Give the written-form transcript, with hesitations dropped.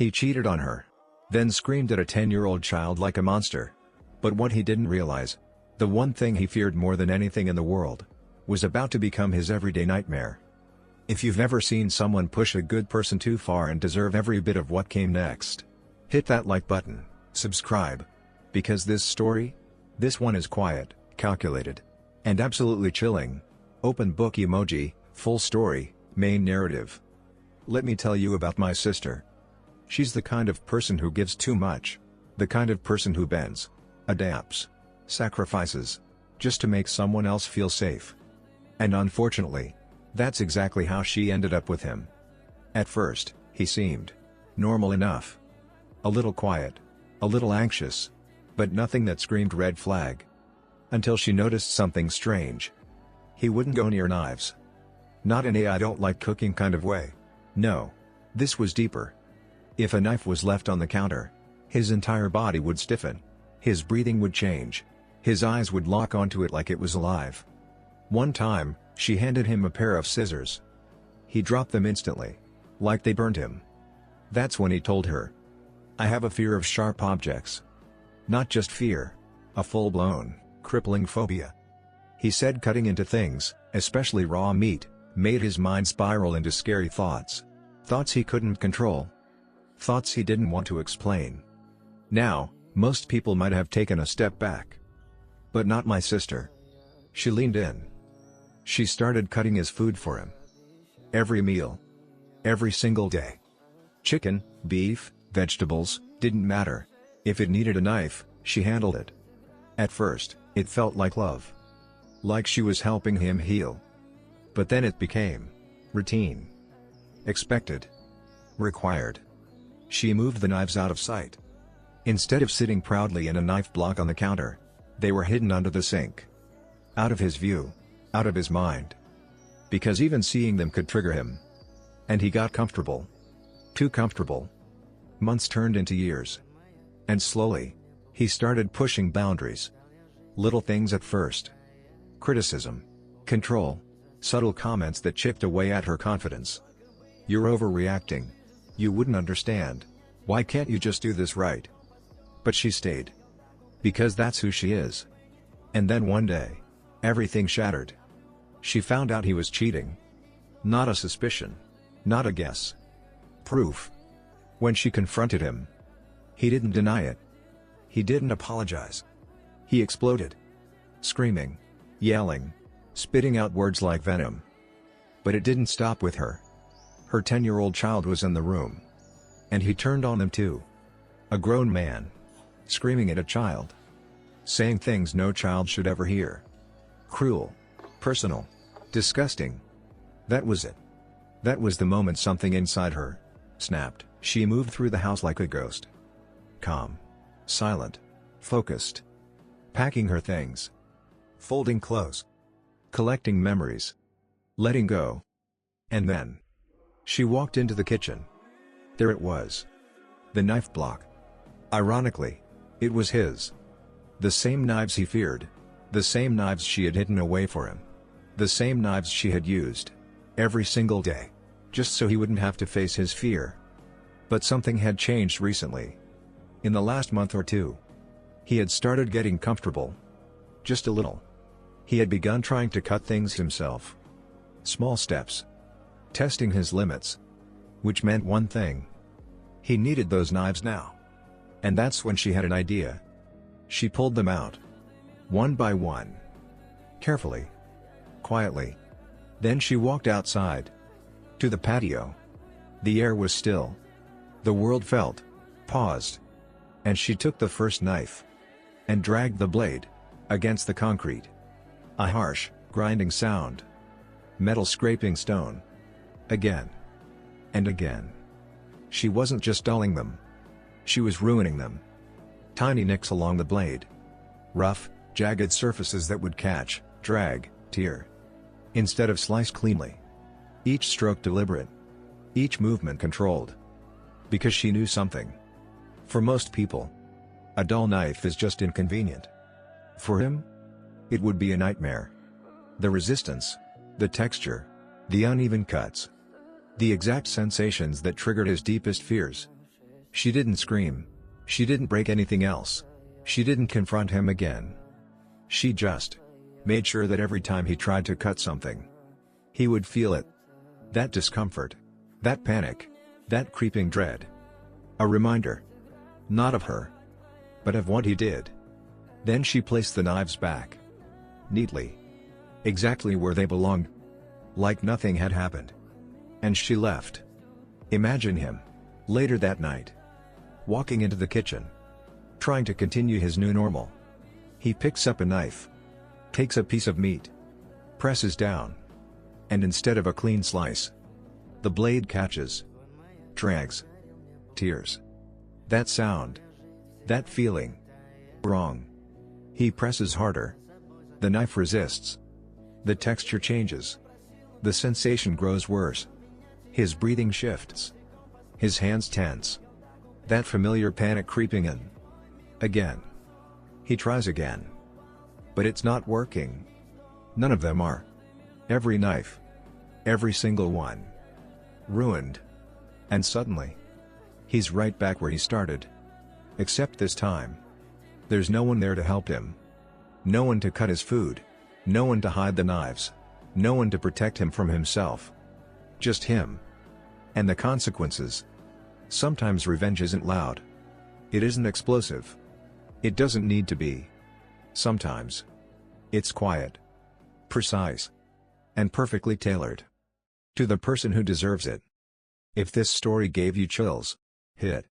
He cheated on her. Then screamed at a 10-year-old child like a monster. But what he didn't realize, the one thing he feared more than anything in the world, was about to become his everyday nightmare. If you've ever seen someone push a good person too far and deserve every bit of what came next, hit that like button, subscribe. Because this one is quiet, calculated, and absolutely chilling. Open book emoji, full story, main narrative. Let me tell you about my sister. She's the kind of person who gives too much. The kind of person who bends, adapts, sacrifices, just to make someone else feel safe. And unfortunately, that's exactly how she ended up with him. At first, he seemed normal enough. A little quiet, a little anxious, but nothing that screamed red flag. Until she noticed something strange. He wouldn't go near knives. Not in a "I don't like cooking" kind of way. No. This was deeper. If a knife was left on the counter, his entire body would stiffen. His breathing would change. His eyes would lock onto it like it was alive. One time, she handed him a pair of scissors. He dropped them instantly. Like they burned him. That's when he told her, "I have a fear of sharp objects." Not just fear. A full-blown, crippling phobia. He said cutting into things, especially raw meat, made his mind spiral into scary thoughts. Thoughts he couldn't control. Thoughts he didn't want to explain. Now, most people might have taken a step back. But not my sister. She leaned in. She started cutting his food for him. Every meal. Every single day. Chicken, beef, vegetables, didn't matter. If it needed a knife, she handled it. At first, it felt like love. Like she was helping him heal. But then it became routine. Expected. Required. She moved the knives out of sight. Instead of sitting proudly in a knife block on the counter, they were hidden under the sink. Out of his view. Out of his mind. Because even seeing them could trigger him. And he got comfortable. Too comfortable. Months turned into years. And slowly, he started pushing boundaries. Little things at first. Criticism. Control. Subtle comments that chipped away at her confidence. "You're overreacting. You wouldn't understand. Why can't you just do this right?" But she stayed. Because that's who she is. And then one day, everything shattered. She found out he was cheating. Not a suspicion. Not a guess. Proof. When she confronted him, he didn't deny it. He didn't apologize. He exploded. Screaming. Yelling. Spitting out words like venom. But it didn't stop with her. Her 10-year-old child was in the room. And he turned on them too. A grown man. Screaming at a child. Saying things no child should ever hear. Cruel. Personal. Disgusting. That was it. That was the moment something inside her snapped. She moved through the house like a ghost. Calm. Silent. Focused. Packing her things. Folding clothes. Collecting memories. Letting go. And then, she walked into the kitchen. There it was. The knife block. Ironically, it was his. The same knives he feared. The same knives she had hidden away for him. The same knives she had used. Every single day. Just so he wouldn't have to face his fear. But something had changed recently. In the last month or two. He had started getting comfortable. Just a little. He had begun trying to cut things himself. Small steps. Testing his limits. Which meant one thing. He needed those knives now. And that's when she had an idea. She pulled them out. One by one. Carefully. Quietly. Then she walked outside. To the patio. The air was still. The world felt paused. And she took the first knife. And dragged the blade against the concrete. A harsh, grinding sound. Metal scraping stone. Again. And again. She wasn't just dulling them. She was ruining them. Tiny nicks along the blade. Rough, jagged surfaces that would catch, drag, tear. Instead of sliced cleanly. Each stroke deliberate. Each movement controlled. Because she knew something. For most people, a dull knife is just inconvenient. For him, it would be a nightmare. The resistance, the texture, the uneven cuts. The exact sensations that triggered his deepest fears. She didn't scream. She didn't break anything else. She didn't confront him again. She just made sure that every time he tried to cut something, he would feel it. That discomfort. That panic. That creeping dread. A reminder. Not of her, but of what he did. Then she placed the knives back. Neatly. Exactly where they belonged. Like nothing had happened. And she left. Imagine him, later that night, walking into the kitchen, trying to continue his new normal. He picks up a knife, takes a piece of meat, presses down, and instead of a clean slice, the blade catches, drags, tears. That sound. That feeling. Wrong. He presses harder. The knife resists. The texture changes. The sensation grows worse. His breathing shifts. His hands tense. That familiar panic creeping in. Again. He tries again. But it's not working. None of them are. Every knife. Every single one. Ruined. And suddenly, he's right back where he started. Except this time, there's no one there to help him. No one to cut his food. No one to hide the knives. No one to protect him from himself. Just him. And the consequences. Sometimes revenge isn't loud. It isn't explosive. It doesn't need to be. Sometimes, it's quiet, precise, and perfectly tailored to the person who deserves it. If this story gave you chills, hit